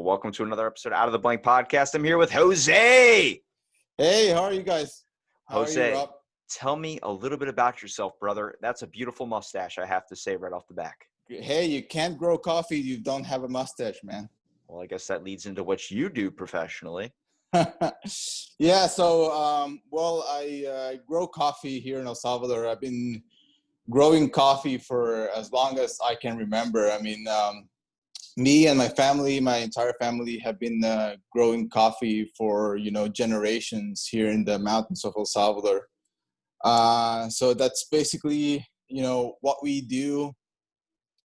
Well, welcome to another episode of Out of the Blank Podcast. I'm here with Jose. Hey, how are you guys? How are you, Jose, Rob? tell me a little bit about yourself, brother. That's a beautiful mustache, I have to say right off the back. Hey, you can't grow coffee if you don't have a mustache, man. Well, I guess that leads into what you do professionally. Yeah, so, I grow coffee here in El Salvador. I've been growing coffee for as long as I can remember. Me and my entire family have been growing coffee for, generations here in the mountains of El Salvador. So that's basically, what we do.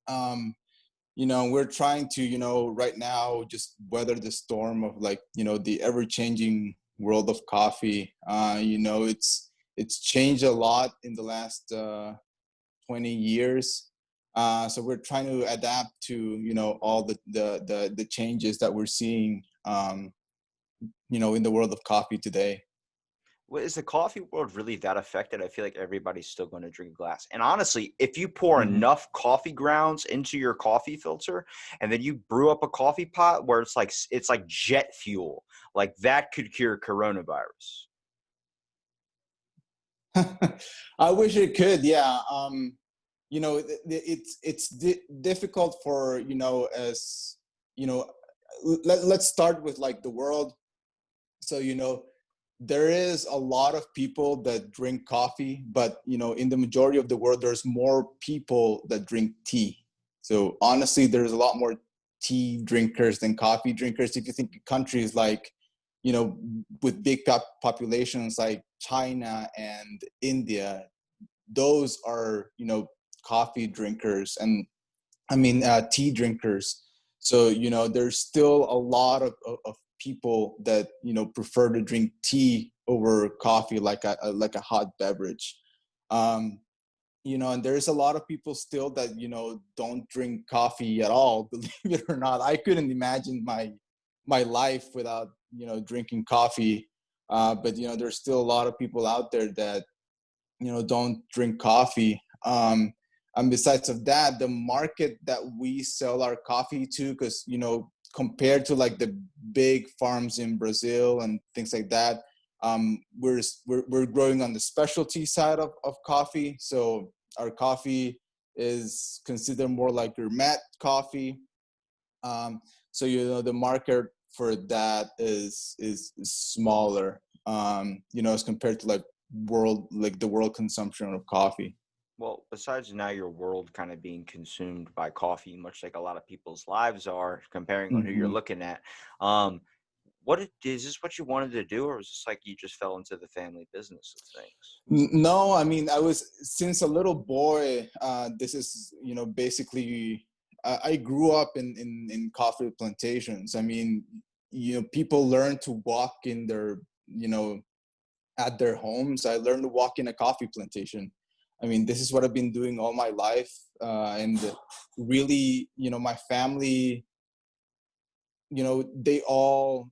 We're trying to, right now just weather the storm of the ever-changing world of coffee. It's changed a lot in the last 20 years. So we're trying to adapt to, all the changes that we're seeing, in the world of coffee today. Well, is the coffee world really that affected? I feel like everybody's still going to drink a glass. And honestly, if you pour Mhm. enough coffee grounds into your coffee filter and then you brew up a coffee pot where it's like jet fuel, like that could cure coronavirus. I wish it could. Yeah. It's difficult for, as, let's start with like the world. So, there is a lot of people that drink coffee, but, in the majority of the world, there's more people that drink tea. So honestly, there's a lot more tea drinkers than coffee drinkers. If you think of countries like, with big populations like China and India, those are, coffee drinkers and tea drinkers. So, there's still a lot of people that, prefer to drink tea over coffee, like a hot beverage. And there's a lot of people still that, don't drink coffee at all, believe it or not. I couldn't imagine my life without, drinking coffee. But, there's still a lot of people out there that, don't drink coffee. And besides of that, the market that we sell our coffee to, because, compared to like the big farms in Brazil and things like that, we're growing on the specialty side of coffee. So our coffee is considered more like gourmet coffee. So, the market for that is smaller, as compared to the world consumption of coffee. Well, besides now your world kind of being consumed by coffee, much like a lot of people's lives are, comparing on who you're Mhm. looking at, is this what you wanted to do, or was this like you just fell into the family business of things? No, I was, since a little boy, this is, basically, I grew up in coffee plantations. People learn to walk in their, at their homes. I learned to walk in a coffee plantation. This is what I've been doing all my life. And really, my family, they all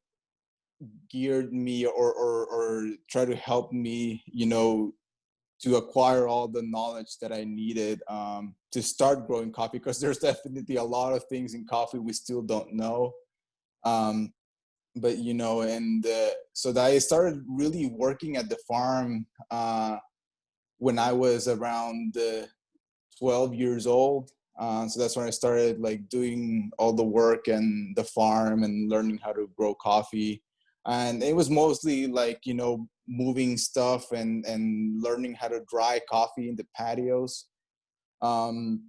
geared me or try to help me, to acquire all the knowledge that I needed to start growing coffee, because there's definitely a lot of things in coffee we still don't know. But, so that I started really working at the farm when I was around 12 years old. So that's when I started like doing all the work and the farm and learning how to grow coffee. And it was mostly like, moving stuff and learning how to dry coffee in the patios. Um,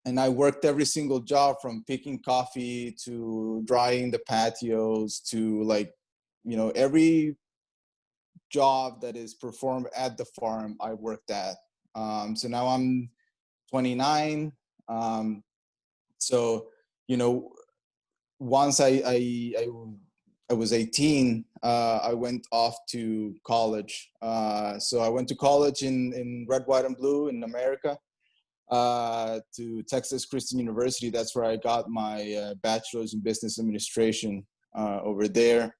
and I worked every single job, from picking coffee to drying the patios to every job that is performed at the farm I worked at. So now I'm 29. So, you know, once I was 18, I went off to college. So I went to college in red, white, and blue in America, to Texas Christian University. That's where I got my bachelor's in business administration over there.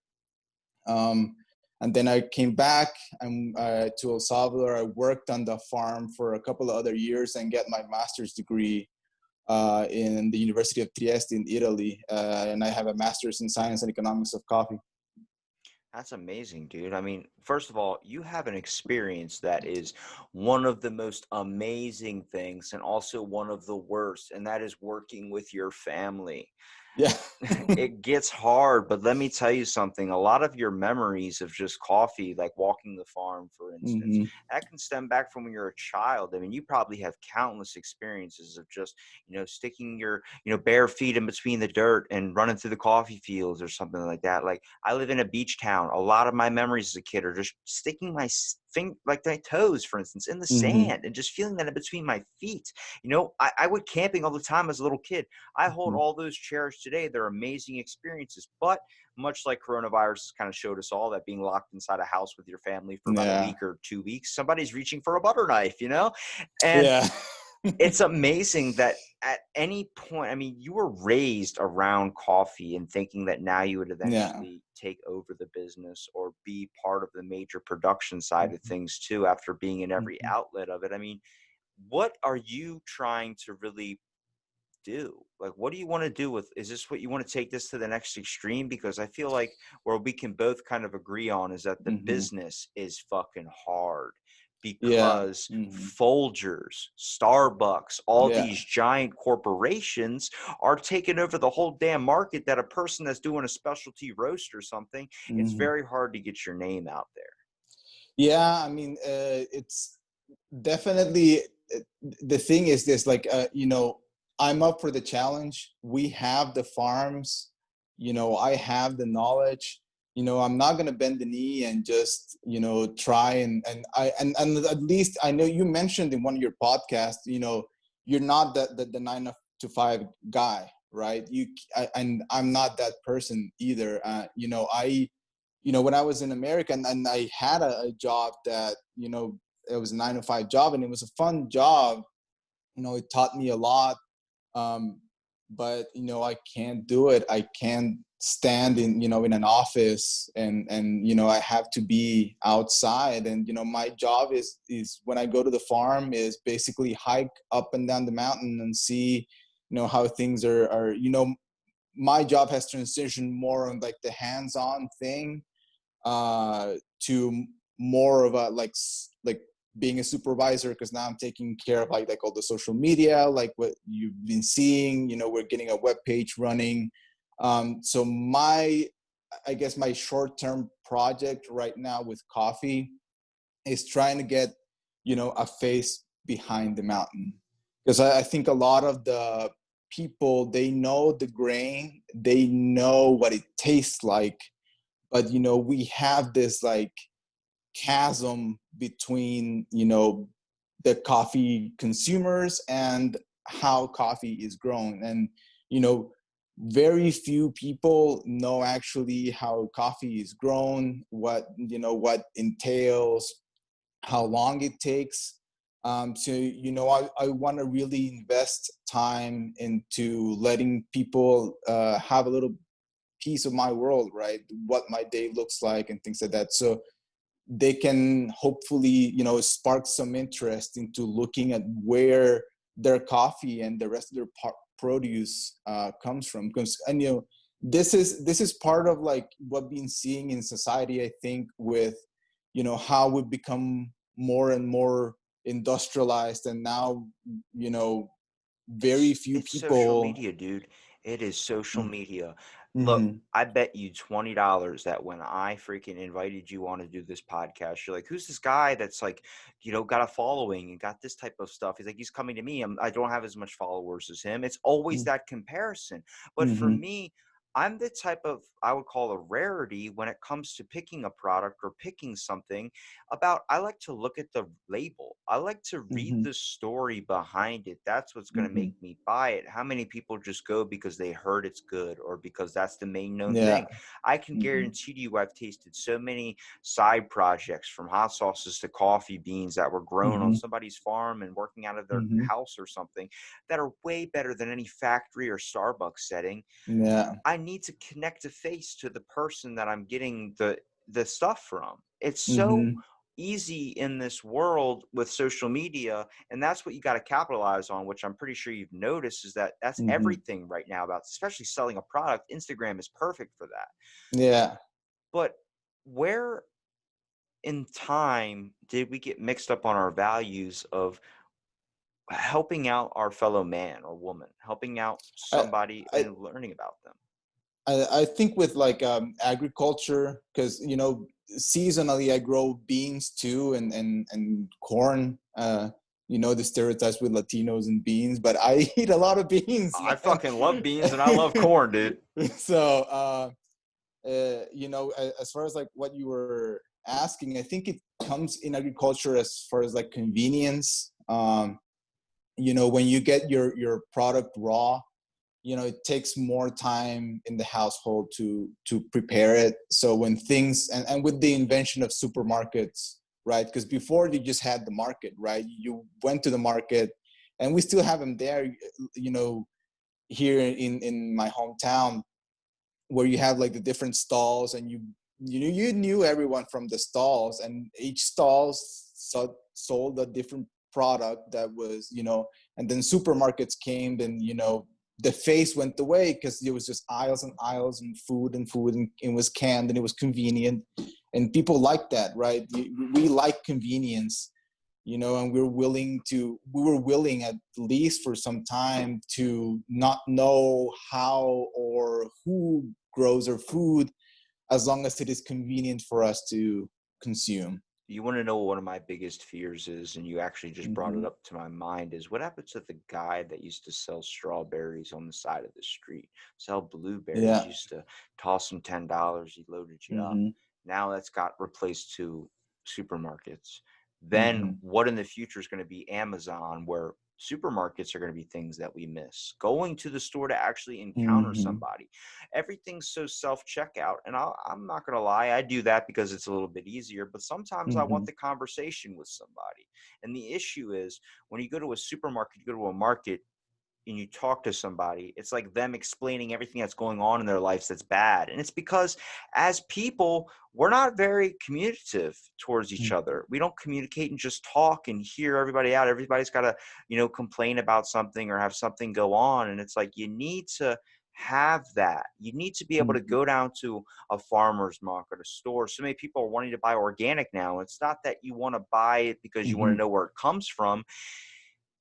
And then I came back to El Salvador. I worked on the farm for a couple of other years and get my master's degree in the University of Trieste in Italy, and I have a master's in science and economics of coffee. That's amazing, dude. I mean, first of all, you have an experience that is one of the most amazing things and also one of the worst, and that is working with your family. Yeah. It gets hard, but let me tell you something. A lot of your memories of just coffee, like walking the farm, for instance, Hmm. that can stem back from when you're a child. I mean, you probably have countless experiences of just, sticking your, bare feet in between the dirt and running through the coffee fields or something like that. Like, I live in a beach town. A lot of my memories as a kid are just sticking my like my toes, for instance, in the Hmm. sand and just feeling that in between my feet. I went camping all the time as a little kid. I hold Hmm. all those cherished today. They're amazing experiences. But much like coronavirus kind of showed us all, that being locked inside a house with your family for about a Yeah. week or 2 weeks, somebody's reaching for a butter knife. And Yeah. it's amazing that at any point, I mean, you were raised around coffee and thinking that now you would Yeah. eventually take over the business or be part of the major production side of Mhm. things too, after being in every Mhm. outlet of it. I mean, what are you trying to really do? Like, what do you want to do with, is this what you want to take this to the next extreme? Because I feel like where we can both kind of agree on is that the Mhm. business is fucking hard Yeah. because Mhm. Folgers, Starbucks, all Yeah. these giant corporations are taking over the whole damn market, that a person that's doing a specialty roast or something, it's Mhm. very hard to get your name out there. Yeah, I mean, it's definitely the thing is this, like, I'm up for the challenge. We have the farms, I have the knowledge. I'm not gonna bend the knee and just, try and at least I know you mentioned in one of your podcasts, you're not the 9 to 5 guy, right? And I'm not that person either. When I was in America and I had a job that, it was a 9 to 5 job and it was a fun job. It taught me a lot. Um, but, I can't do it. I can't stand in an office and I have to be outside. And, my job is when I go to the farm is basically hike up and down the mountain and see, how things are, my job has transitioned more on like the hands-on thing, to more of a like being a supervisor, because now I'm taking care of like all the social media, like what you've been seeing. We're getting a web page running. So I guess my short-term project right now with coffee is trying to get a face behind the mountain, because I think a lot of the people, they know the grain, they know what it tastes like, but we have this like chasm between the coffee consumers and how coffee is grown. And you know very few people know actually how coffee is grown, what entails, how long it takes. So I want to really invest time into letting people have a little piece of my world, right? What my day looks like and things like that. So they can hopefully, spark some interest into looking at where their coffee and the rest of their produce comes from. Because, and this is part of like what we've been seeing in society, I think, with how we've become more and more industrialized, and now very few It's social people. media, dude. It is social media. Look, Mm-hmm. I bet you $20 that when I freaking invited you on to do this podcast, you're like, who's this guy that's like, got a following and got this type of stuff? He's like, he's coming to me. I don't have as much followers as him. It's always that comparison. But for Mm-hmm. me, I'm the type of, I would call a rarity when it comes to picking a product or picking something about. I like to look at the label. I like to read Mm-hmm. the story behind it. That's what's going to Mm-hmm. make me buy it. How many people just go because they heard it's good or because that's the main known Yeah. thing? I can Mm-hmm. guarantee to you, I've tasted so many side projects, from hot sauces to coffee beans, that were grown on Mm-hmm. somebody's farm and working out of their Mm-hmm. house or something, that are way better than any factory or Starbucks setting. Yeah. I need to connect a face to the person that I'm getting the stuff from. It's so Mm-hmm. easy in this world with social media, and that's what you got to capitalize on, which I'm pretty sure you've noticed is that that's Hmm. everything right now about especially selling a product. Instagram is perfect for that. Yeah. But where in time did we get mixed up on our values of helping out our fellow man or woman, helping out I, somebody I, and learning about them? I think with like agriculture, because seasonally I grow beans too, and corn. The stereotypes with Latinos and beans, but I eat a lot of beans, I man. fucking love beans and I love corn, dude. So as far as like what you were asking, I think it comes in agriculture as far as like convenience. When you get your product raw, it takes more time in the household to prepare it. So when things and with the invention of supermarkets, right? Because before you just had the market, right? You went to the market, and we still have them there. You know, here in my hometown, where you have like the different stalls, and you knew everyone from the stalls, and each stall sold a different product that was, and then supermarkets came, and the face went away because it was just aisles and aisles and food and food, and it was canned and it was convenient, and people like that, right? We like convenience, and we were willing at least for some time to not know how or who grows our food, as long as it is convenient for us to consume. You want to know what one of my biggest fears is, and you actually just brought it Mm-hmm. up to my mind, is what happened to the guy that used to sell strawberries on the side of the street, sell blueberries, Yeah. used to toss him $10, he loaded you up. Mm-hmm. Now that's got replaced to supermarkets. Then Mm-hmm. what in the future is going to be Amazon, where supermarkets are going to be things that we miss. Going to the store to actually encounter Mm-hmm. somebody. Everything's so self checkout, and I'm not gonna lie, I do that because it's a little bit easier. But sometimes I Mm-hmm. want the conversation with somebody, and the issue is when you go to a supermarket, you go to a market, and you talk to somebody, it's like them explaining everything that's going on in their lives that's bad. And it's because as people, we're not very communicative towards each other. We don't communicate and just talk and hear everybody out. Everybody's got to, complain about something or have something go on. And it's like you need to have that. You need to be able to Mm-hmm. go down to a farmer's market, a store. So many people are wanting to buy organic now. It's not that you want to buy it because you want to Mm-hmm. know where it comes from.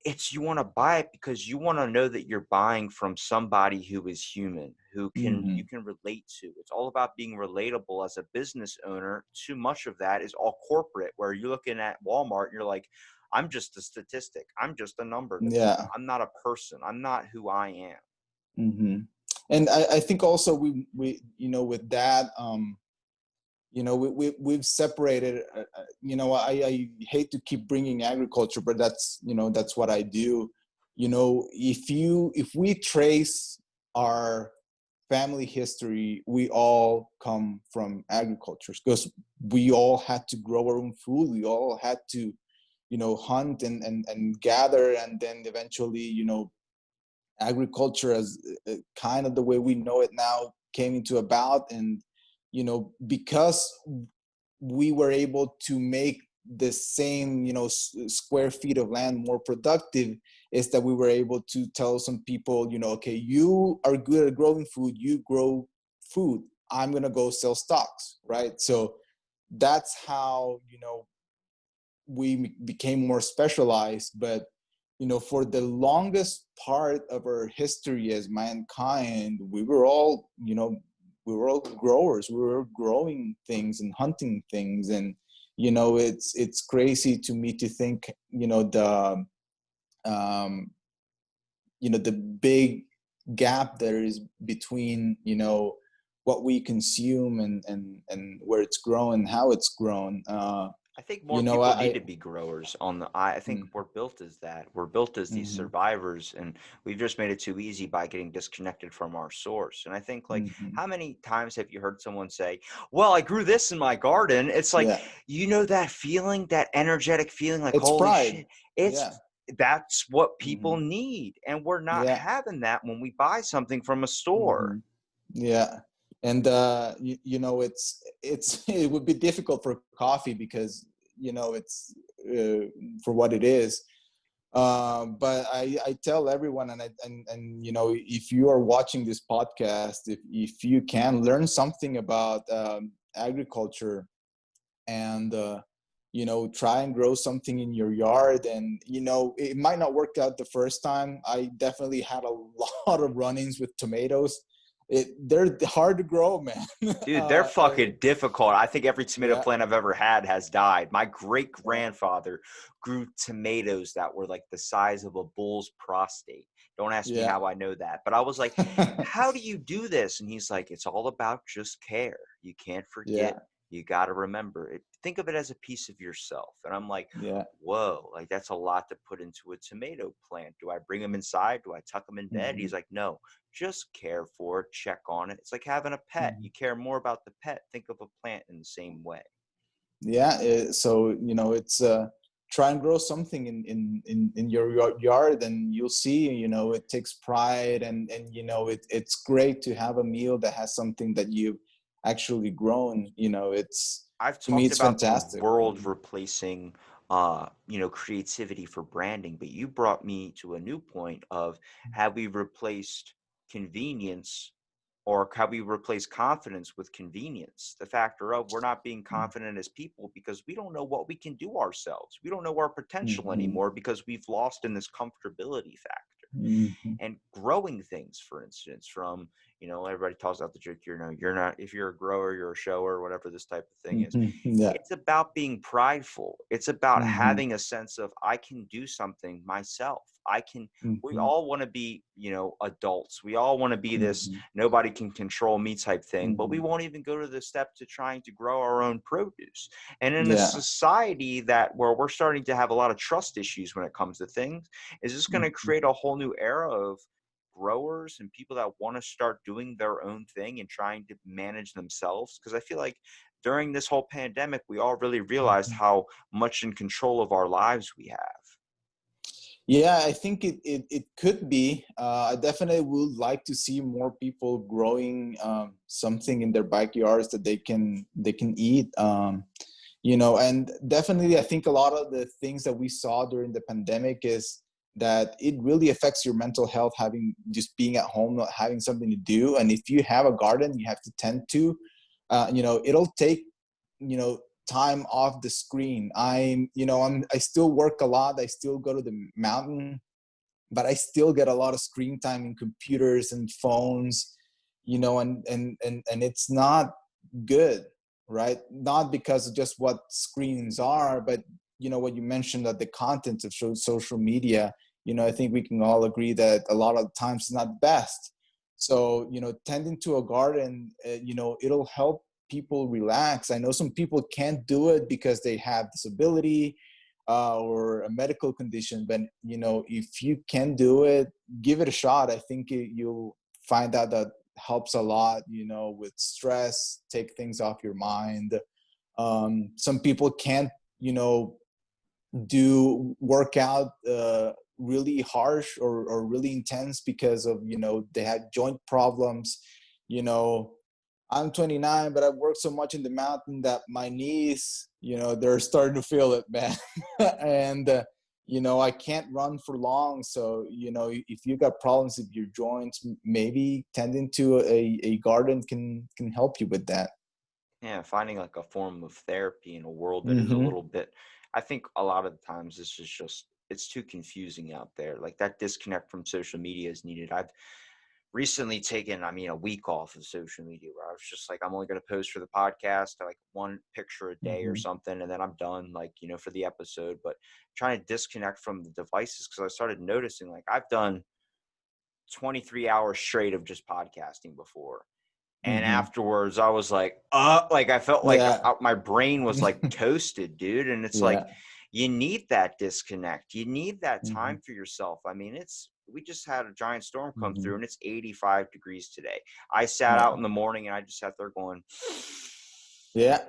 It's you want to buy it because you want to know that you're buying from somebody who is human, who can Mm-hmm. you can relate to. It's all about being relatable as a business owner. Too much of that is all corporate, where you're looking at Walmart and you're like, I'm just a statistic. I'm just a number to them. Yeah. I'm not a person. I'm not who I am. Mm-hmm. And I think also we with that, we've separated. I hate to keep bringing agriculture, but that's what I do. If we trace our family history, we all come from agriculture, because we all had to grow our own food. We all had to, hunt and gather, and then eventually, agriculture as kind of the way we know it now came into about. And because we were able to make the same square feet of land more productive, is that we were able to tell some people, okay, you are good at growing food, you grow food, I'm going to go sell stocks, right? So that's how we became more specialized. But for the longest part of our history as mankind, we were all growers. We were growing things and hunting things. And it's crazy to me to think, um the big gap there is between what we consume and where it's grown, how it's grown. I think more you know people need i, to be growers on the I think mm, we're built as that. We're built as these mhm, survivors, and we've just made it too easy by getting disconnected from our source. And I think, like, mhm. how many times have you heard someone say, "Well, I grew this in my garden." It's like, Yeah, that feeling, that energetic feeling, like, it's "Holy pride. shit." It's Yeah. That's what people Hmm. need, and we're not Yeah. having that when we buy something from a store. Hmm. Yeah. And it's it would be difficult for coffee, because it's for what it is. But I tell everyone, and if you are watching this podcast, if you can learn something about agriculture, and try and grow something in your yard, and it might not work out the first time. I definitely had a lot of run-ins with tomatoes. They're hard to grow, man. Dude, they're fucking difficult. I think every tomato Yeah, plant I've ever had has died. My great yeah, grandfather grew tomatoes that were like the size of a bull's prostate. Don't ask me yeah. how I know that. But I was like, how do you do this? And he's like, it's all about just care. You can't forget. Yeah, You got to remember it. Think of it as a piece of yourself. And I'm like, yeah. whoa, like that's a lot to put into a tomato plant. Do I bring them inside? Do I tuck them in bed? Hmm. He's like, no, just care for it, check on it. It's like having a pet. Hmm. You care more about the pet. Think of a plant in the same way. Yeah, so it's try and grow something in your yard, and you'll see, it takes pride, and it's great to have a meal that has something that you've actually grown. It's I've To me, talked it's about the fantastic. world replacing creativity for branding, but you brought me to a new point of, have we replaced convenience, or have we replaced confidence with convenience? The factor of we're not being confident as people because we don't know what we can do ourselves. We don't know our potential Hmm. anymore because we've lost in this comfortability factor. Hmm. And growing things, for instance, from, everybody talks about the joke, you're not, if you're a grower, you're a shower, whatever this type of thing is. Hmm. Yeah. It's about being prideful. It's about Hmm. having a sense of, I can do something myself. We Hmm. all want to be, adults. We all want to be this Hmm. nobody can control me type thing, but we Hmm. won't even go to the step to trying to grow our own produce. And in a Yeah. society where we're starting to have a lot of trust issues when it comes to things, is this going to Hmm. create a whole new era of growers and people that want to start doing their own thing and trying to manage themselves? Because I feel like during this whole pandemic, we all really realized Hmm. how much in control of our lives we have. Yeah, I think it could be. I definitely would like to see more people growing something in their backyards that they can eat. And definitely, I think a lot of the things that we saw during the pandemic is that it really affects your mental health, having just being at home, not having something to do. And if you have a garden, you have to tend to. It'll take time off the screen. I still work a lot. I still go to the mountain, but I still get a lot of screen time in computers and phones, and it's not good, right? Not because of just what screens are, but what you mentioned, that the content of social media, I think we can all agree that a lot of times it's not best. So tending to a garden, it'll help people relax. I know some people can't do it because they have disability, or a medical condition, but if you can do it, give it a shot. I think you'll find out that helps a lot, with stress, take things off your mind. Some people can't, do workout really harsh, or really intense, because of they had joint problems. you know I'm 29, but I've worked so much in the mountain that my knees, they're starting to feel it, man. And I can't run for long. So if you got problems with your joints, maybe tending to a garden can help you with that. Yeah, finding like a form of therapy in a world that is a Mm-hmm. little bit, I think a lot of the times this is just, it's too confusing out there. Like that disconnect from social media is needed. I've recently taken, a week off of social media where I was just like, I'm only going to post for the podcast, like one picture a day or Mm-hmm. something, and then I'm done, like, for the episode. But trying to disconnect from the devices, because I started noticing like I've done 23 hours straight of just podcasting before. And Mm-hmm. afterwards, I was like I felt like Yeah. my brain was like toasted, dude. And it's like, Yeah. you need that disconnect. You need that Mm-hmm. time for yourself. We just had a giant storm come Mm-hmm. through and it's 85 degrees today. I sat Yeah. out in the morning and I just sat there going, Yeah.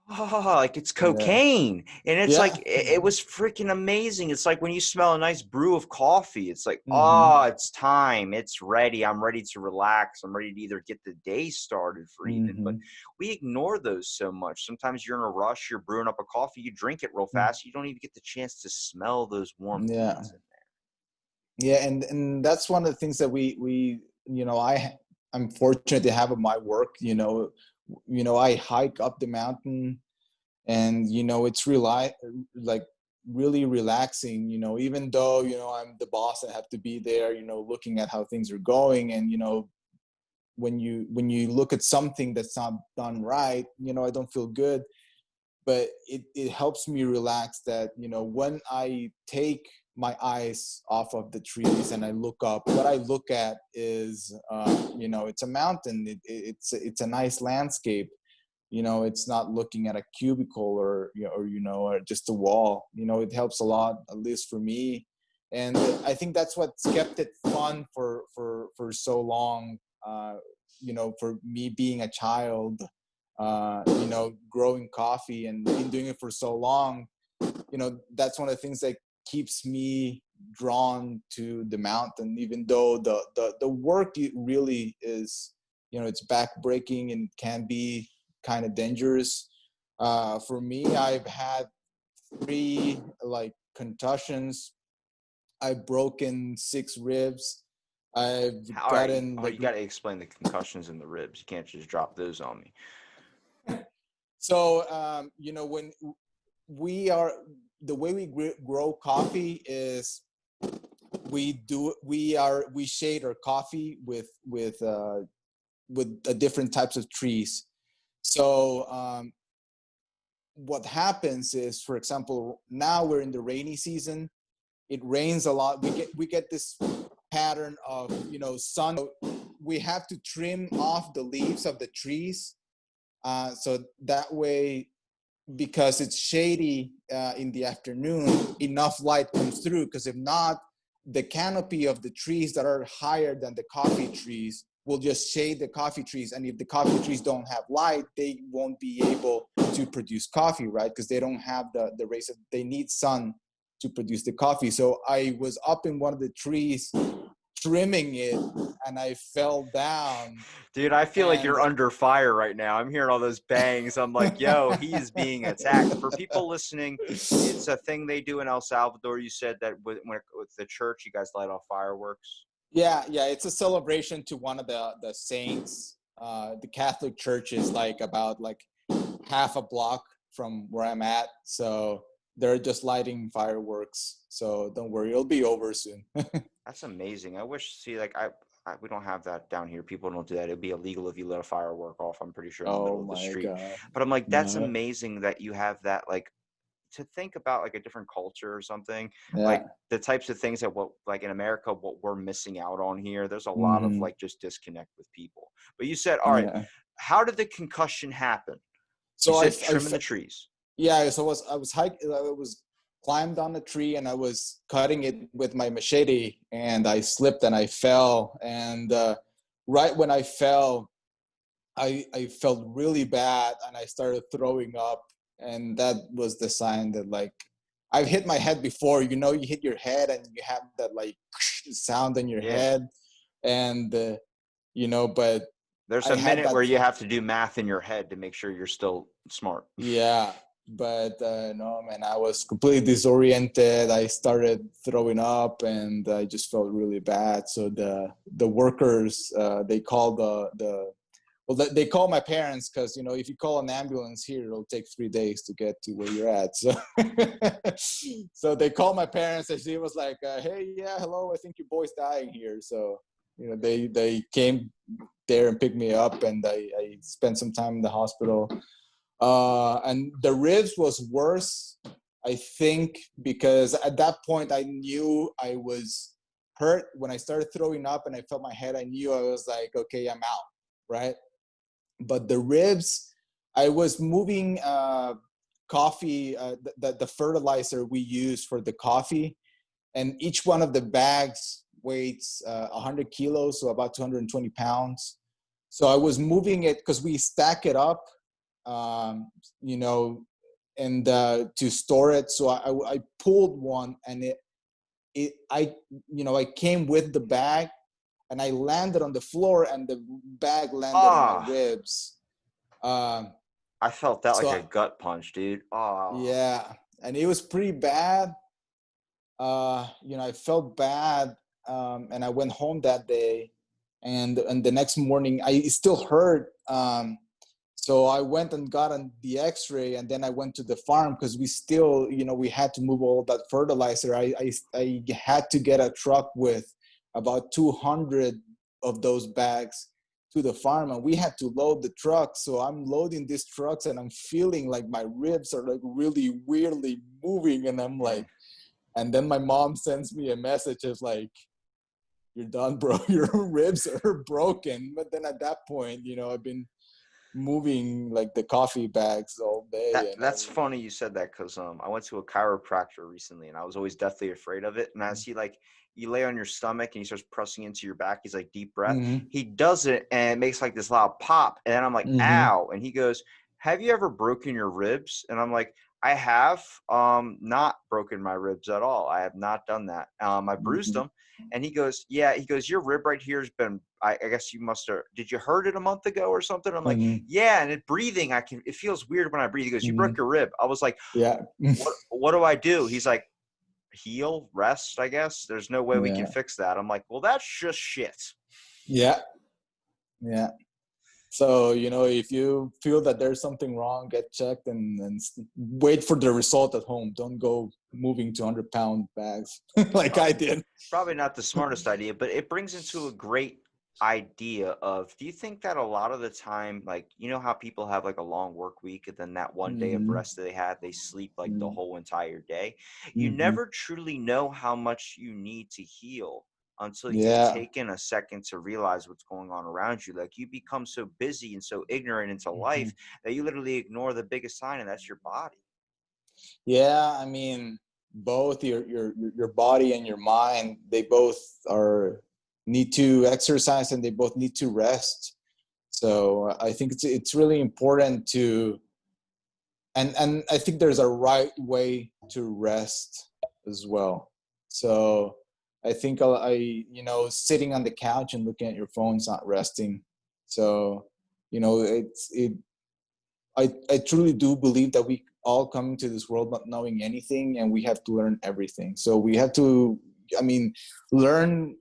Oh, like it's Yeah. cocaine. And it's like Yeah. it was freaking amazing. It's like when you smell a nice brew of coffee, it's like, Mm-hmm. oh, it's time. It's ready. I'm ready to relax. I'm ready to either get the day started for even. But Mm-hmm. we ignore those so much. Sometimes you're in a rush, you're brewing up a coffee, you drink it real fast, you don't even get the chance to smell those warm Yeah. beans in Yeah, and that's one of the things that we I'm fortunate to have at my work. I hike up the mountain, and it's like really relaxing. Even though I'm the boss, I have to be there. Looking at how things are going, and when you look at something that's not done right, I don't feel good, but it helps me relax that when I take my eyes off of the trees and I look up, what I look at is it's a mountain. It's a nice landscape. It's not looking at a cubicle or just a wall. It helps a lot, at least for me. And I think that's what's kept it fun for so long. For me being a child, growing coffee and been doing it for so long, that's one of the things that keeps me drawn to the mountain, even though the work, it really is, it's backbreaking and can be kind of dangerous. For me, I've had three like concussions. I've broken six ribs. I've All right. gotten Oh, like, you got to explain the concussions in the ribs. You can't just drop those on me. so when we are the way we grow coffee is we shade our coffee with different types of trees. So what happens is, for example, now we're in the rainy season. It rains a lot. We get this pattern of sun. We have to trim off the leaves of the trees, so that way, because it's shady in the afternoon, enough light comes through. Because if not, the canopy of the trees that are higher than the coffee trees will just shade the coffee trees. And if the coffee trees don't have light, they won't be able to produce coffee, right? Because they don't have the rays of, they need sun to produce the coffee. So I was up in one of the trees trimming it, and I fell down. Dude, I feel like And you're under fire right now. I'm hearing all those bangs. I'm like, yo, he is being attacked. For people listening, it's a thing they do in El Salvador. You said that with the church, you guys light off fireworks. yeah, it's a celebration to one of the saints. The Catholic Church is like about like half a block from where I'm at, so they're just lighting fireworks. So don't worry, it'll be over soon. That's amazing. I wish, see, like, we don't have that down here. People don't do that. It'd be illegal if you let a firework off, I'm pretty sure, in the Oh middle of the my street. god. But I'm like, that's No. amazing that you have that, like, to think about like a different culture or something, like Yeah. the types of things that what like in America, what we're missing out on here. There's a lot of Hmm. like just disconnect with people. But you said, all right, Yeah. how did the concussion happen? You So said trimming the trees. yeah, so I was hiking. I was climbed on a tree, and I was cutting it with my machete, and I slipped and I fell. And right when I fell, I felt really bad, and I started throwing up. And that was the sign that, like, I've hit my head before. You hit your head and you have that like sound in your Yeah. head, and but There's I a had minute that. where you have to do math in your head to make sure you're still smart. Yeah, but no, man, I was completely disoriented. I started throwing up, and I just felt really bad. So the workers, they called the well, they call my parents, because if you call an ambulance here, it'll take 3 days to get to where you're at. So so they called my parents, and she was like, "Hey, yeah, hello, I think your boy's dying here." So they came there and picked me up, and I spent some time in the hospital. And the ribs was worse, I think, because at that point I knew I was hurt. When I started throwing up and I felt my head, I knew I was like, okay, I'm out, right? But the ribs, I was moving coffee, the fertilizer we use for the coffee, and each one of the bags weighs 100 kilos, so about 220 pounds. So I was moving it because we stack it up, you know, and to store it. So I pulled one, and I came with the bag, and I landed on the floor, and the bag landed on my Ah, ribs. Um, I felt that like so a gut punch, dude. Oh, yeah, and it was pretty bad. I felt bad, and I went home that day, and the next morning it still hurt. So I went and got on the X-ray, and then I went to the farm because we still, we had to move all that fertilizer. I had to get a truck with about 200 of those bags to the farm, and we had to load the truck. So I'm loading these trucks, and I'm feeling like my ribs are like really weirdly moving, and I'm mm. like, and then my mom sends me a message of like, "You're done, bro. Your ribs are broken." But then at that point, I've been moving like the coffee bags all day, and That's funny you said that because I went to a chiropractor recently and I was always deathly afraid of it. And as he like you lay on your stomach and he starts pressing into your back, he's like deep breath. mm-hmm, He does it and it makes like this loud pop, and then I'm like, mm-hmm, ow. And he goes, "Have you ever broken your ribs?" And I'm like, I have not broken my ribs at all. I have not done that. I bruised mm-hmm, them. And he goes, yeah, he goes, your rib right here has been, I guess you must have, did you hurt it a month ago or something? I'm like, mm-hmm, yeah. And it breathing, it feels weird when I breathe. He goes, you mm-hmm. broke your rib. I was like, Yeah. what do I do? He's like, heal, rest, I guess. There's no way we can Yeah. fix that. I'm like, well, that's just shit. Yeah. Yeah. So, if you feel that there's something wrong, get checked, and wait for the result at home. Don't go moving 200-pound bags like I did. Probably not the smartest idea, but it brings into a great idea of, do you think that a lot of the time, like, you know how people have like a long work week and then that one day of Mm-hmm. rest that they have, they sleep like the whole entire day? You Mm-hmm. never truly know how much you need to heal until you've Yeah. taken a second to realize what's going on around you. Like, you become so busy and so ignorant into Mm-hmm. life that you literally ignore the biggest sign, and that's your body. Yeah, I mean, both your body and your mind, they both are need to exercise, and they both need to rest. So I think it's really important to, and I think there's a right way to rest as well. So I think sitting on the couch and looking at your phone is not resting. So it's it I truly do believe that we all come into this world not knowing anything, and we have to learn everything. So we have to, learn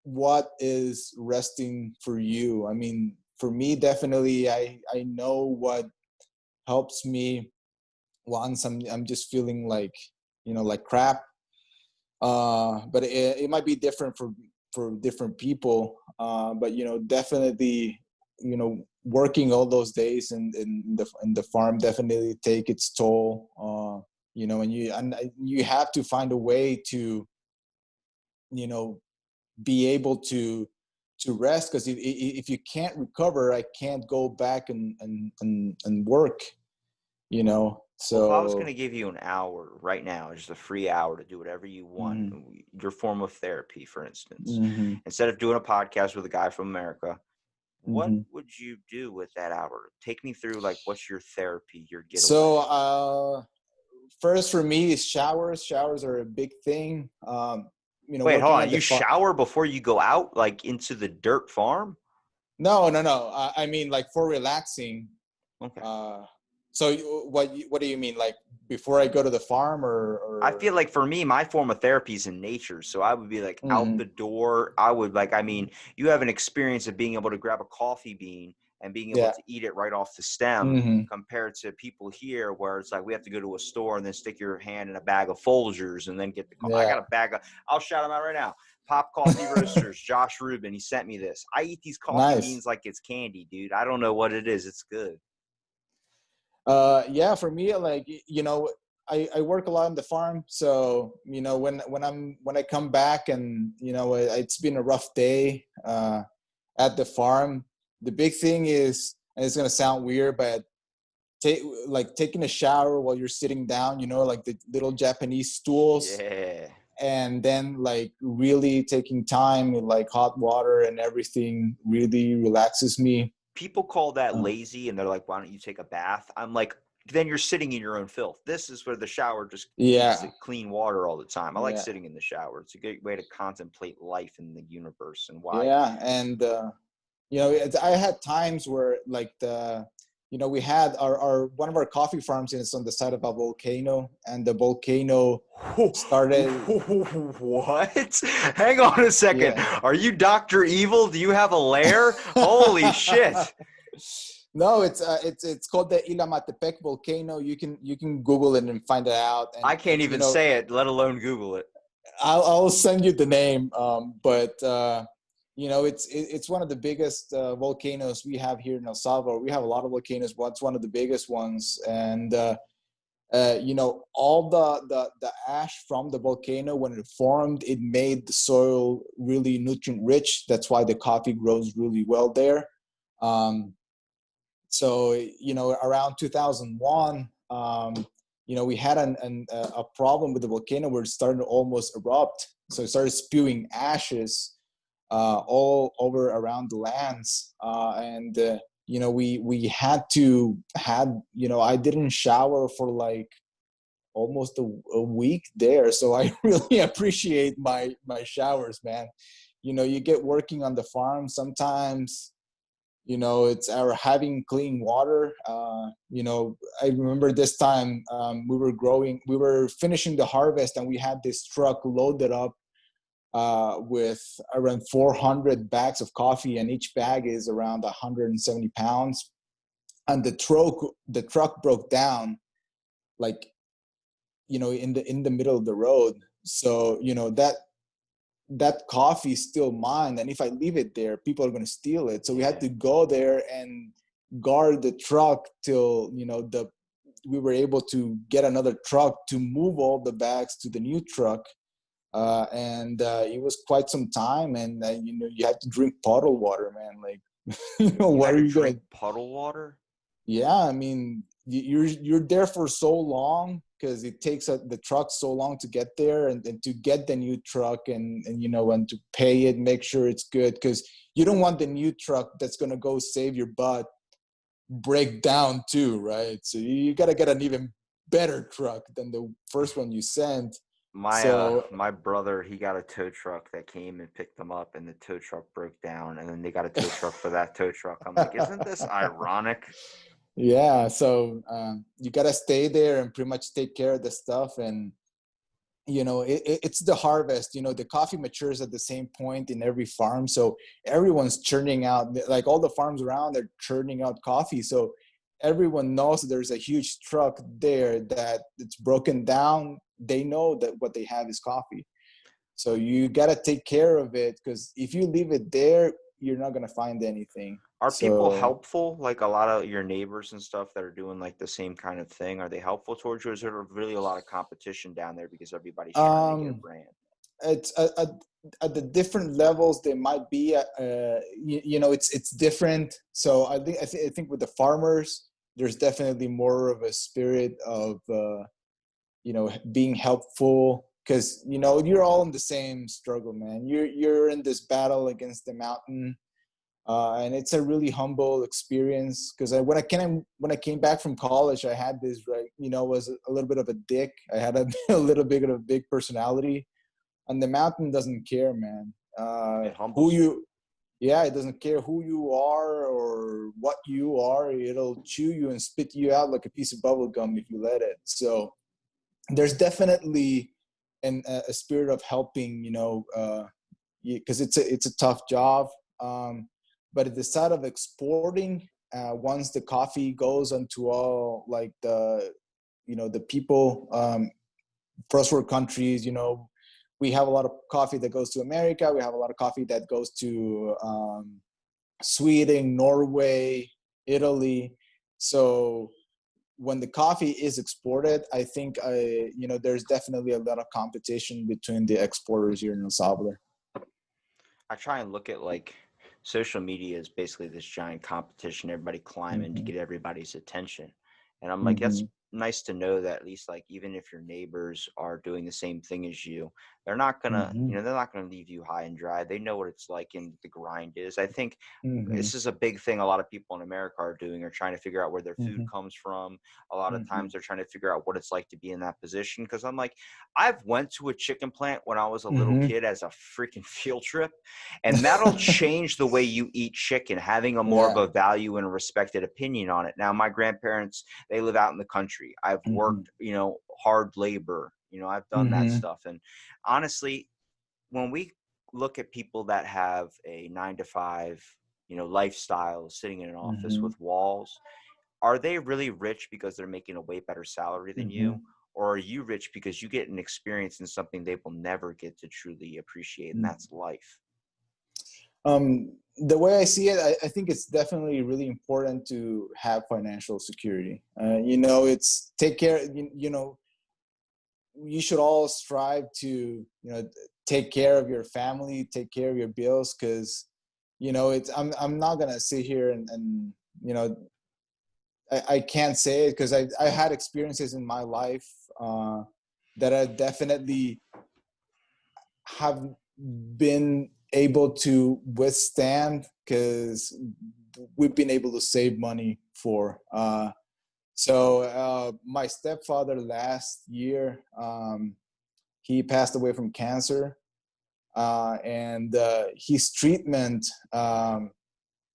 what is resting for you. I mean, for me, definitely, I know what helps me once I'm just feeling like, like crap. But it might be different for different people. But definitely, working all those days in the farm definitely take its toll. And you have to find a way to, be able to rest, because if you can't recover, I can't go back and work. Well, if I was going to So. give you an hour right now, just a free hour to do whatever you want, Mhm, your form of therapy, for instance, mhm, instead of doing a podcast with a guy from America, what mhm. would you do with that hour? Take me through, like, what's your therapy, your So, getaway? first for me is showers. Showers are a big thing. Wait, hold Working on. at the You farm. shower before you go out, like into the dirt farm? No, no, no. I mean, like, for relaxing. Okay. Uh, so what do you mean? Like, before I go to the farm, I or? feel like for me, my form of therapy is in nature. So I would be like out Mhm. the door. I would like, I mean, you have an experience of being able to grab a coffee bean and being able Yeah. to eat it right off the stem Hmm. compared to people here where it's like we have to go to a store and then stick your hand in a bag of Folgers and then get the I Yeah. got a bag of, I'll shout them out right now. Pop Coffee Roasters, Josh Rubin, he sent me this. I eat these coffee Nice. beans like it's candy, dude. I don't know what it is. It's good. Yeah, for me, like, I work a lot on the farm. So when I come back, and it's been a rough day at the farm, the big thing is, and it's gonna sound weird, but taking a shower while you're sitting down, like the little Japanese stools, Yeah. and then like really taking time with like hot water and everything really relaxes me. people call that Uh, lazy, and they're like, "Why don't you take a bath?" I'm like, then you're sitting in your own filth. This is where the shower just feeds yeah, the clean water all the time. I like yeah, sitting in the shower. It's a good way to contemplate life in the universe and why. yeah. And I had times where like we had our one of our coffee farms is on the side of a volcano, and the volcano started. What? Hang on a second. Yeah. Are you Dr. Evil? Do you have a lair? Holy shit. No, it's called the Ilamatepec volcano. You can Google it and find it out. I And can't even say it, let alone Google it. I'll send you the name. But it's one of the biggest volcanoes we have here in El Salvador. We have a lot of volcanoes, but it's one of the biggest ones. And all the ash from the volcano, when it formed, it made the soil really nutrient rich. That's why the coffee grows really well there. Um, so around 2001, we had a problem with the volcano where it started to almost erupt. So it started spewing ashes all over around the lands. And we I didn't shower for like almost a week there. So I really appreciate my showers, man. You get working on the farm sometimes. It's our having clean water. I remember this time, we were finishing the harvest, and we had this truck loaded up with around 400 bags of coffee, and each bag is around 170 pounds. And the truck broke down, like, in the middle of the road. So that coffee is still mine, and if I leave it there, people are going to steal it. So we had Yeah. to go there and guard the truck till the we were able to get another truck to move all the bags to the new truck. And it was quite some time, and you had to drink bottled water, man. Like, You what had are to you gonna? drink puddle water? Yeah, I mean, you're there for so long because it takes the truck so long to get there, and to get the new truck, and to pay it, make sure it's good, because you don't want the new truck that's gonna go save your butt break down too, right? So you got to get an even better truck than the first one you sent. My So my brother, he got a tow truck that came and picked them up, and the tow truck broke down, and then they got a tow truck for that tow truck. I'm like, isn't this ironic? yeah, so you got to stay there and pretty much take care of the stuff. And it's the harvest. The coffee matures at the same point in every farm, so everyone's churning out, like all the farms around, they're churning out coffee. So everyone knows that there's a huge truck there that it's broken down. They know that what they have is coffee. So you got to take care of it, because if you leave it there, you're not going to find anything. Are people So helpful? Like a lot of your neighbors and stuff that are doing like the same kind of thing, are they helpful towards you? Or is there really a lot of competition down there because everybody's trying to get a um brand? it's at the different levels they might be it's different. So I think with the farmers, there's definitely more of a spirit of being helpful, because you're all in the same struggle, man. You're in this battle against the mountain. And it's a really humble experience, because when I came back from college, I had this, right, was a little bit of a dick. I had a, a little bit of a big personality, and the mountain doesn't care, man. It Who humbles you. you Yeah, it doesn't care who you are or what you are. It'll chew you and spit you out like a piece of bubble gum if you let it. So there's definitely a spirit of helping, because it's a tough job. um, but at the side of exporting, once the coffee goes onto all, like, the people, first world countries, we have a lot of coffee that goes to America. We have a lot of coffee that goes to Sweden, Norway, Italy. So when the coffee is exported, I think there's definitely a lot of competition between the exporters here in El Salvador. I try and look at like social media is basically this giant competition, everybody climbing to Mm-hmm. get everybody's attention. And I'm like, that's Mm-hmm. nice to know that at least like even if your neighbors are doing the same thing as you, they're not gonna, Mm-hmm. they're not gonna leave you high and dry. They know what it's like and the grind is. I think Mm-hmm. this is a big thing a lot of people in America are doing, are trying to figure out where their food Mm-hmm. comes from. A lot of Mm-hmm. times they're trying to figure out what it's like to be in that position. Cause I'm like, I've went to a chicken plant when I was a little Mm-hmm. kid as a freaking field trip, and that'll change the way you eat chicken, having a more of Yeah. a value and a respected opinion on it. Now, my grandparents, they live out in the country. I've Mm-hmm. worked, hard labor, I've done that Mm-hmm. stuff. And honestly, when we look at people that have a 9 to 5, lifestyle, sitting in an office Mm-hmm. with walls, are they really rich because they're making a way better salary than Mm-hmm. you? Or are you rich because you get an experience in something they will never get to truly appreciate, and that's life? The way I see it, I think it's definitely really important to have financial security. It's take care. You should all strive to take care of your family, take care of your bills, because it's I'm not gonna sit here and you know I can't say it because I had experiences in my life that I definitely have been able to withstand because we've been able to save money for. My stepfather last year, he passed away from cancer, and his treatment,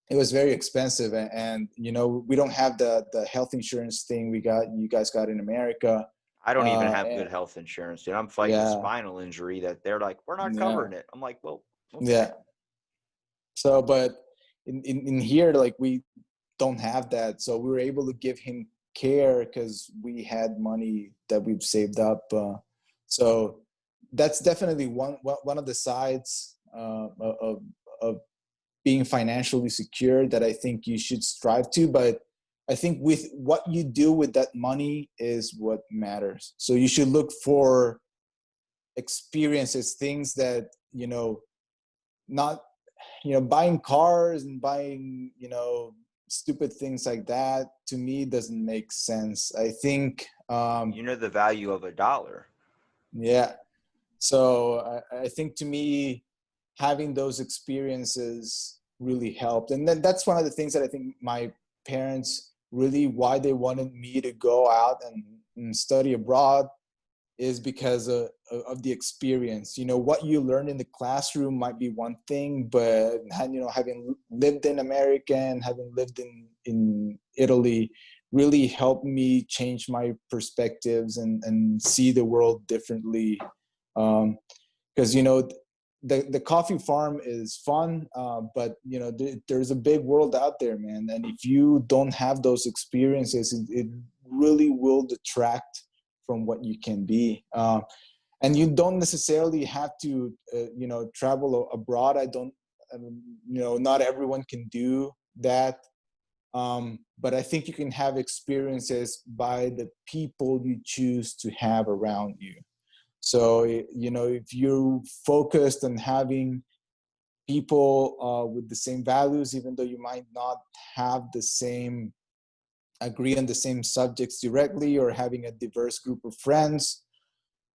it was very expensive, and we don't have the health insurance thing you guys got in America. I don't even have And good health insurance, dude. I'm fighting a yeah, spinal injury that they're like, we're not yeah, covering it. I'm like, well, okay. yeah. So, but in here, like we don't have that, so we were able to give him care because we had money that we've saved up. So that's definitely one of the sides of being financially secure that I think you should strive to. But I think with what you do with that money is what matters. So you should look for experiences, things that not buying cars and buying stupid things like that to me doesn't make sense. I think You know the value of a dollar. yeah. So I think to me having those experiences really helped, and then that's one of the things that I think my parents really why they wanted me to go out and study abroad is because of the experience. What you learn in the classroom might be one thing, but having lived in America and having lived in Italy really helped me change my perspectives and see the world differently. Because the coffee farm is fun, but there's a big world out there, man. And if you don't have those experiences, it really will detract from what you can be. And you don't necessarily have to travel abroad. I don't not everyone can do that, but I think you can have experiences by the people you choose to have around you. So if you're focused on having people with the same values, even though you might not have the same agree on the same subjects directly, or having a diverse group of friends,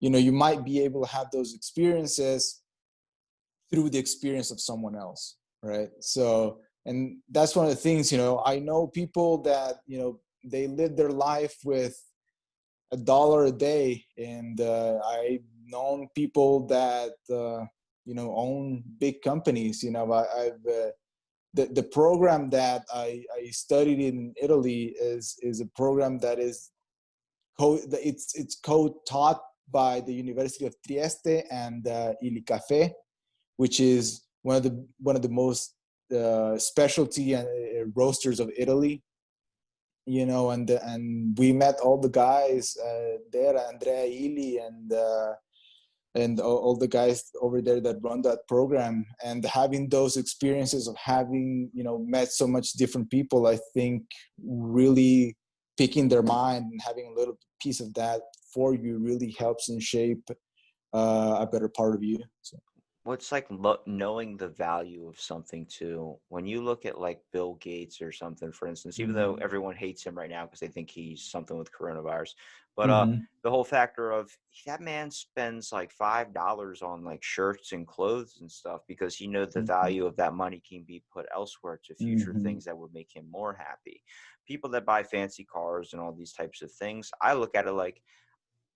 you might be able to have those experiences through the experience of someone else, right? So, and that's one of the things, I know people that they live their life with $1 a day, and I've known people that own big companies. I've the program that I studied in Italy is a program that is it's co-taught by the University of Trieste and Il Café, which is one of the most specialty and roasters of Italy. And we met all the guys there, Andrea Ili and all the guys over there that run that program, and having those experiences of having met so much different people, I think really picking their mind and having a little piece of that for you really helps and shape a better part of you. So. what's like knowing the value of something too. When you look at like Bill Gates or something, for instance, even though Mhm. everyone hates him right now because they think he's something with coronavirus, but Mhm. the whole factor of that man spends like $5 on like shirts and clothes and stuff because he knows the Mhm. value of that money can be put elsewhere to future Mhm. things that would make him more happy. People that buy fancy cars and all these types of things, I look at it like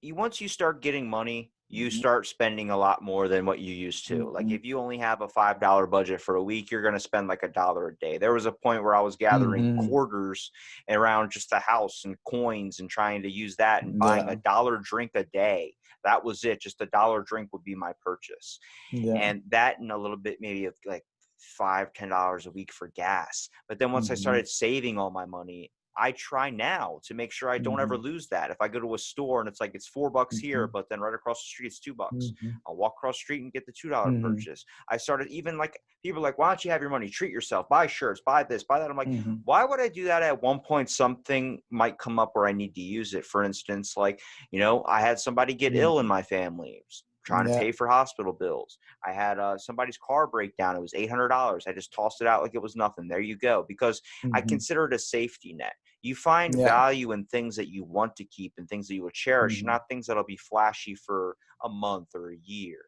you once you start getting money, you Mhm. start spending a lot more than what you used to. Like Mhm. if you only have a $5 budget for a week, you're going to spend like $1 a day. There was a point where I was gathering Mhm. quarters around just the house and coins and trying to use that and buying a Yeah. dollar drink a day. That was it. Just a dollar drink would be my purchase. Yeah. And that and a little bit maybe of like $5, $10 a week for gas. But then once I Mhm. started saving all my money, I try now to make sure I don't ever Mhm. lose that. If I go to a store and it's like it's $4 here, Mhm. but then right across the street it's $2, Mhm. I'll walk across the street and get the $2 Mhm. purchase. I started even like people are like, why don't you have your money? Treat yourself, buy shirts, buy this, buy that. I'm like, Mhm. why would I do that at one point? Something might come up where I need to use it. For instance, like, I had somebody get ill in Mhm. my family, trying to Yeah. pay for hospital bills. I had somebody's car break down. It was $800. I just tossed it out like it was nothing. There you go. Because I Mhm. consider it a safety net. You find Yeah. value in things that you want to keep and things that you would cherish, Mhm. not things that'll be flashy for a month or a year.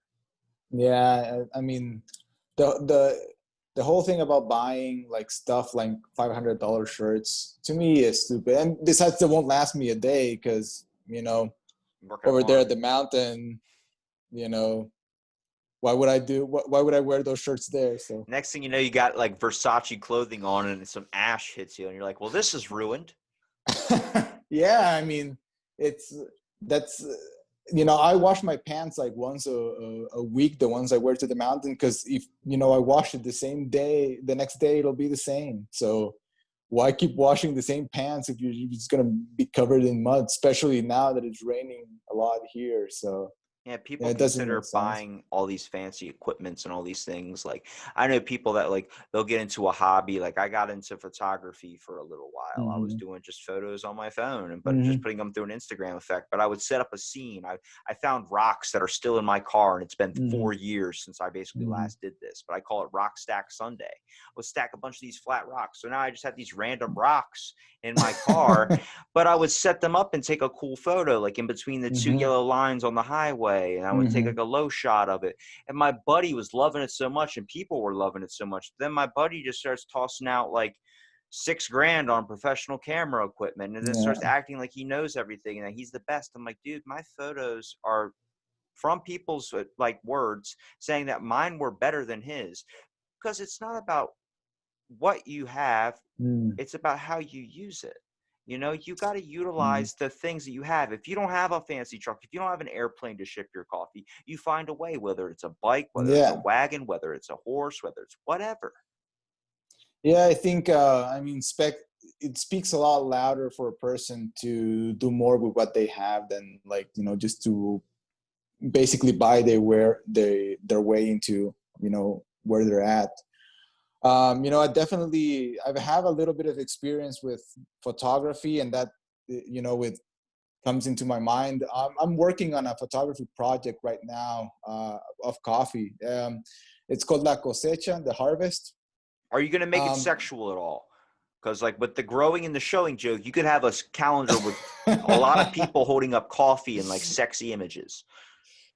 Yeah. I mean, the whole thing about buying like stuff like $500 shirts to me is stupid. And besides, it won't last me a day because Work at a over there at farm. the mountain, you know, why would I wear those shirts there? So Next thing you know, you got like Versace clothing on and some ash hits you, and you're like, well, this is ruined. yeah, I mean, it's that's I wash my pants like once a week, the ones I wear to the mountain, because if I wash it the same day, the next day it'll be the same. So why keep washing the same pants if you're just gonna be covered in mud, especially now that it's raining a lot here. So Yeah, yeah, people it doesn't make consider sense. buying all these fancy equipments and all these things. Like, I know people that like they'll get into a hobby. Like, I got into photography for a little while. I was Hmm. doing just photos on my phone and but just Hmm. putting them through an Instagram effect. But I would set up a scene. I found rocks that are still in my car, and it's been Hmm. 4 years since I basically Hmm. last did this. But I call it Rock Stack Sunday. I would stack a bunch of these flat rocks. So now I just have these random rocks in my car, but I would set them up and take a cool photo, like in between the two Hmm. yellow lines on the highway. And I would take like Hmm. a low shot of it. And my buddy was loving it so much, and people were loving it so much. Then my buddy just starts tossing out like 6 grand on professional camera equipment and then starts Yeah. acting like he knows everything and that he's the best. I'm like, dude, my photos are from people's like words saying that mine were better than his because it's not about what you have, Mm. it's about how you use it. You got to Mm. utilize the things that you have. If you don't have a fancy truck, if you don't have an airplane to ship your coffee, you find a way, whether it's a bike, whether it's a Yeah. wagon, whether it's a horse, whether it's whatever. Yeah, I think I mean it speaks a lot louder for a person to do more with what they have than like, just to basically buy their way into, where they're at. I have a little bit of experience with photography, and that it comes into my mind. I'm working on a photography project right now of coffee. It's called La Cosecha, the harvest. Are you going to make it Um, sexual at all? Because, like, with the growing and the showing joke, you could have a calendar with a lot of people holding up coffee and like sexy images.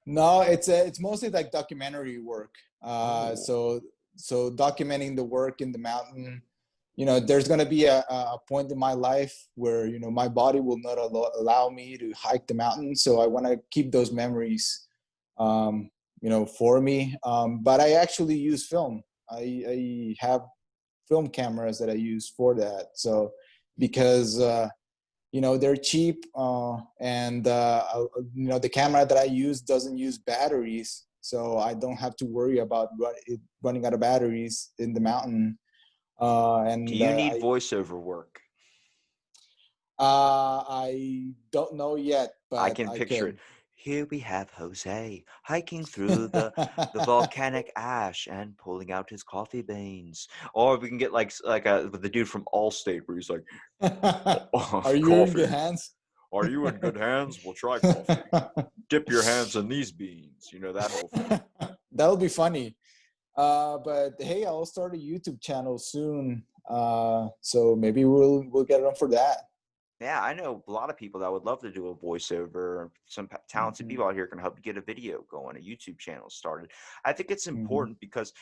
no, it's mostly like documentary work. Oh, So documenting the work in the mountain. There's gonna be a point in my life where my body will not allow me to hike the mountain. So I want to keep those memories, for me. But I actually use film. I have film cameras that I use for that. So because they're cheap, and the camera that I use doesn't use batteries, so I don't have to worry about running out of batteries in the mountain. do And you need voiceover work? I don't know yet, I but can I picture it. could. Here we have Jose hiking through the volcanic ash and pulling out his coffee beans. Or we can get like the dude from Allstate where he's like, oh, Are you in good coffee. hands? Are you in good hands? We'll try coffee. Dip your hands in these beans. That whole thing. that'll be funny. But hey, I'll start a YouTube channel soon. So maybe we'll get on for that. Yeah, I know a lot of people that would love to do a voiceover. Some talented Hmm. people out here can help you get a video going, a YouTube channel started. I think it's Hmm. important because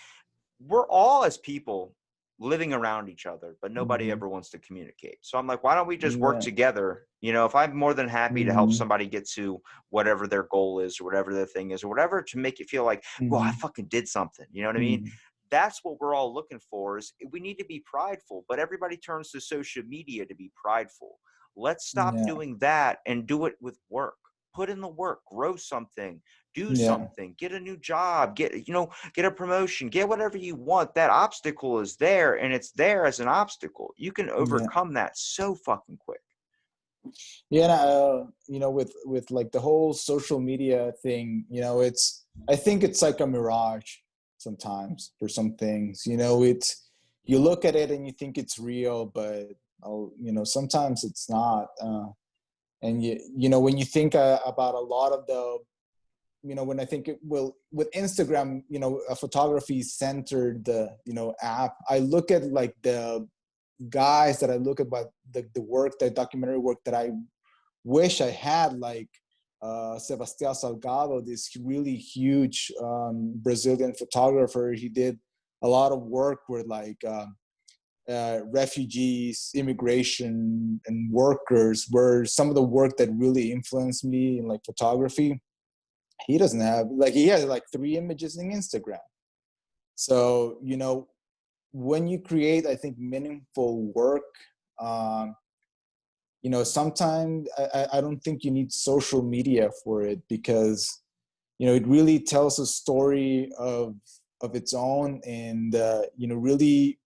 we're all as people living around each other, but nobody Hmm. ever wants to communicate. So I'm like, why don't we just work Yeah. together? You know, if I'm more than happy to help Hmm. somebody get to whatever their goal is or whatever their thing is or whatever to make it feel like, well, I Hmm. fucking did something. You know what I mean? Hmm. That's what we're all looking for is we need to be prideful, but everybody turns to social media to be prideful. Let's stop Yeah. doing that and do it with work. Put in the work, grow something, do Yeah. something, get a new job, get a promotion, get whatever you want. That obstacle is there and it's there as an obstacle. You can Yeah. overcome that so fucking quick. Yeah. With like the whole social media thing, I think it's like a mirage sometimes for some things. It's you look at it and you think it's real, but sometimes it's not. And when you think about a lot of the when I think with Instagram, a photography centered app, I look at like the guys that I look at, about the work, the documentary work that I wish I had, like Sebastião Salgado, this really huge Brazilian photographer. He did a lot of work with like refugees, immigration, and workers were some of the work that really influenced me in like photography. He doesn't have, like, he has like 3 images in Instagram. So when you create, I think, meaningful work, um, sometimes I don't think you need social media for it, because it really tells a story of its own. And really,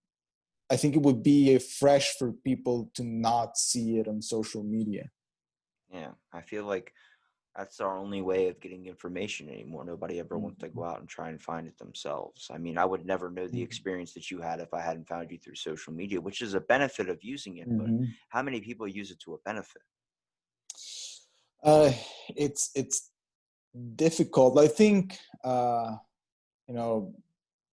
I think it would be fresh for people to not see it on social media. Yeah. I feel like that's our only way of getting information anymore. Nobody ever wants to Mm-hmm. go out and try and find it themselves. I mean, I would never know the Mm-hmm. experience that you had if I hadn't found you through social media, which is a benefit of using it. But Mm-hmm. how many people use it to a benefit? Uh, it's difficult. I think you know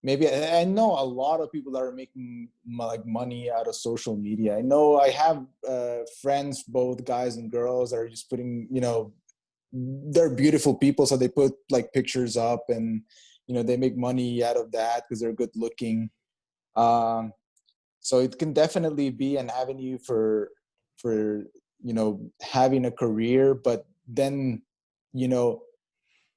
maybe I know a lot of people that are making like money out of social media. I know I have friends, both guys and girls, that are just putting, they're beautiful people, so they put like pictures up, and they make money out of that because they're good looking. Um, so it can definitely be an avenue for having a career, but then you know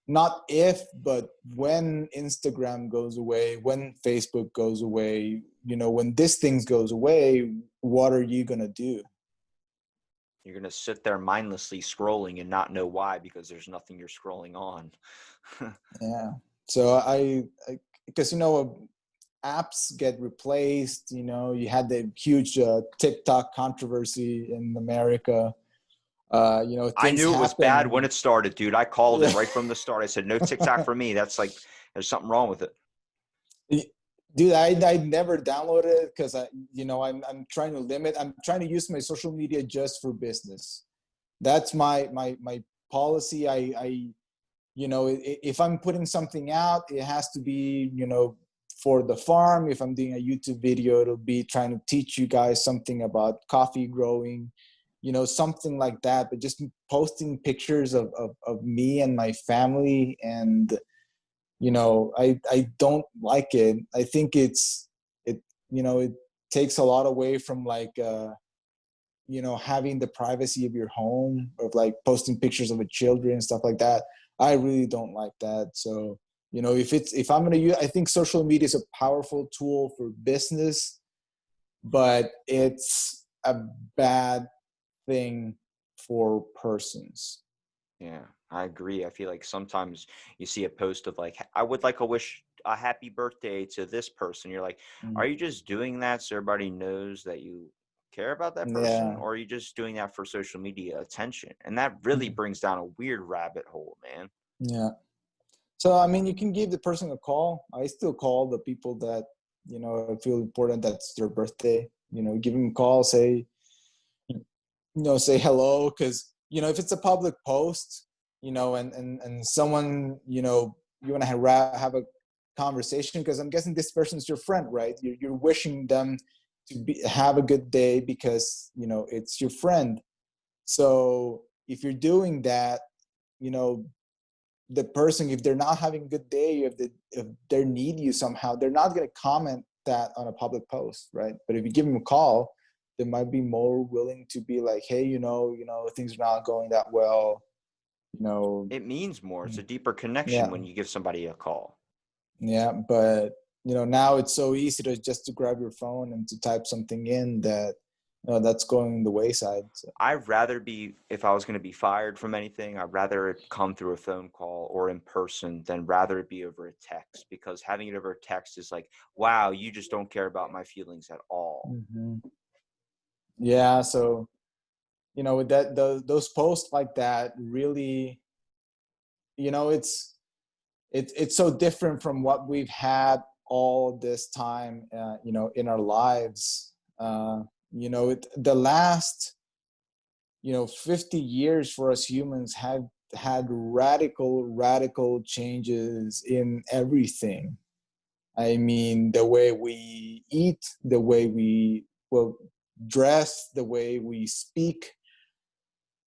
not if, but when Instagram goes away, when Facebook goes away, when this thing goes away, what are you gonna do? You're going to sit there mindlessly scrolling and not know why because there's nothing you're scrolling on. Yeah. So because apps get replaced. You had the huge TikTok controversy in America. I Things knew it was bad when happen. it started, dude. I called it Yeah. right from the start. I said, no TikTok for me. That's like, there's something wrong with it. Dude, I never downloaded it because I'm trying to limit. I'm trying to use my social media just for business. That's my policy. If I'm putting something out, it has to be for the farm. If I'm doing a YouTube video, it'll be trying to teach you guys something about coffee growing, something like that. But just posting pictures of me and my family, and I don't like it. I think it takes a lot away from like having the privacy of your home, of like posting pictures of the children and stuff like that. I really don't like that. So if I'm going to use, I think social media is a powerful tool for business, but it's a bad thing for persons. Yeah, I agree. I feel like sometimes you see a post of like, I would like a wish a happy birthday to this person. You're like, are Mm. you just doing that so everybody knows that you care about that person? Yeah. Or are you just doing that for social media attention? And that really Mm. brings down a weird rabbit hole, man. Yeah. So, I mean, you can give the person a call. I still call the people that, I feel important, that's their birthday. Give them a call, say hello. Because, if it's a public post, and someone, you want to have a conversation, because I'm guessing this person's your friend, right? You're wishing them to have a good day because, you know, it's your friend. So if you're doing that, you know, the person, if they're not having a good day, if they need you somehow, they're not going to comment that on a public post, right? But if you give them a call, they might be more willing to be like, hey, things are not going that well, you know. It means more. It's a deeper connection Yeah, when you give somebody a call. yeah. But now it's so easy to grab your phone and to type something in that, that's going the wayside. So. I'd rather be, if I was going to be fired from anything, I'd rather it come through a phone call or in person than rather it be over a text, because having it over a text is like, wow, you just don't care about my feelings at all. Mm-hmm. Yeah. So, with those posts like that, really, it's so different from what we've had all this time, in our lives. The last, 50 years for us humans have had radical changes in everything. I mean, the way we eat, the way we, well, dress, the way we speak,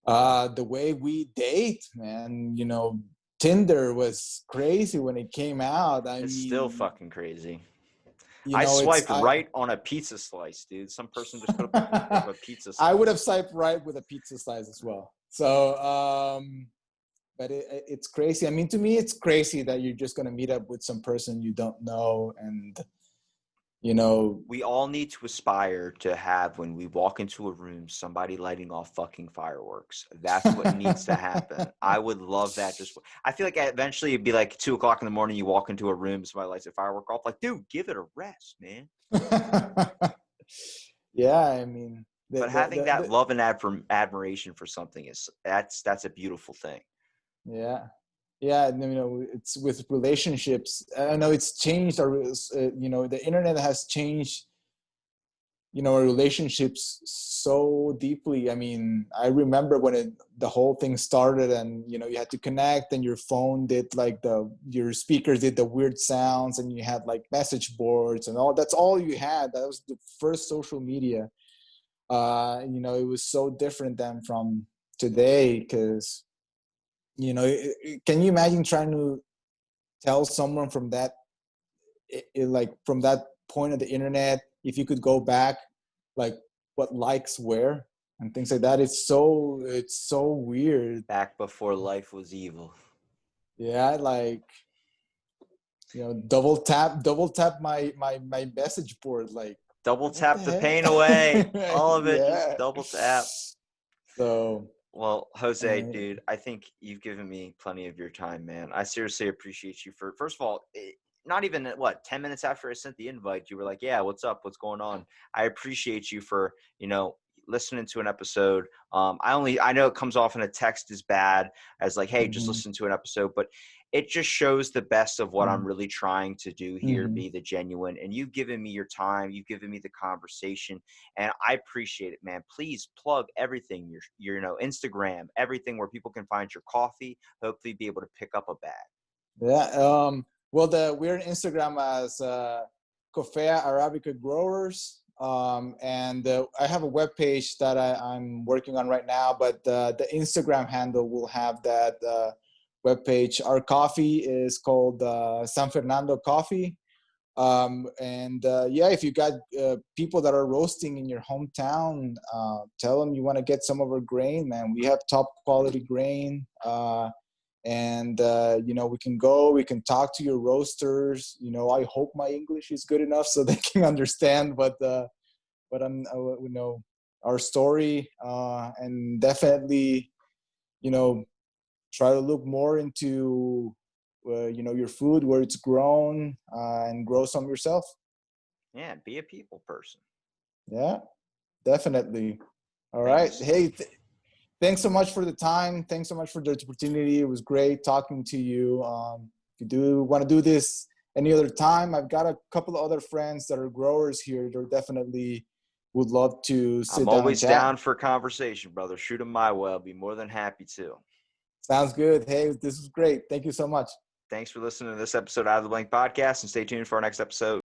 the way we date, man. Tinder was crazy when it came out. I It's still mean, fucking crazy. I it's swiped right on a pizza slice, dude. Some person just put up a picture of a pizza I would have slice. swiped right with a pizza slice as well. So, but it's crazy. I mean, to me, it's crazy that you're just gonna meet up with some person you don't know, and you know, We all need to aspire to have, when we walk into a room, somebody lighting off fucking fireworks. That's what needs to happen. I would love that. I feel like eventually it'd be like 2 o'clock in the morning. You walk into a room, somebody lights a firework off. Like, dude, give it a rest, man. yeah. I mean, But having that love and admiration for something that's a beautiful thing. yeah. Yeah, it's with relationships. I know it's changed our, the internet has changed, our relationships so deeply. I mean, I remember when the whole thing started, and you had to connect, and your phone did like your speakers did the weird sounds, and you had like message boards and all. That's all you had. That was the first social media. It was so different than from today, because can you imagine trying to tell someone from that, like from that point of the internet, if you could go back, like what likes were and things like that? It's so weird. Back before life was evil. Yeah, like double tap my message board, like Double what the tap the pain away. heck. All of it, just Yeah. double tap. So Well, Jose, uh, dude, I think you've given me plenty of your time, man. I seriously appreciate you for, first of all, not even, 10 minutes after I sent the invite, you were like, yeah, what's up? What's going on? I appreciate you for, listening to an episode. I know it comes off in a text as bad as like, hey, just mhm, listen to an episode, but it just shows the best of what I'm mhm, really trying to do here, mhm. be the genuine. And you've given me your time, you've given me the conversation, and I appreciate it, man. Please plug everything, your Instagram, everything where people can find your coffee, hopefully be able to pick up a bag. Yeah. Well, we're on Instagram as Coffea Arabica Growers. And I have a web page that I'm working on right now, but the Instagram handle will have that web page. Our coffee is called San Fernando Coffee. And yeah, if you got people that are roasting in your hometown, tell them you want to get some of our grain, man. We have top quality grain. And we can talk to your roasters. I hope my English is good enough so they can understand what I'm our story, and definitely try to look more into your food, where it's grown, and grow some yourself. Yeah, be a people person. Yeah, definitely. All Thank you. right. Hey, thanks so much for the time. Thanks so much for the opportunity. It was great talking to you. If you do want to do this any other time, I've got a couple of other friends that are growers here. They're definitely would love to I'm sit down and always chat. down for conversation, brother. Shoot 'em my way. I'll be more than happy to. Sounds good. Hey, this is great. Thank you so much. Thanks for listening to this episode of Out of the Blank podcast, and stay tuned for our next episode.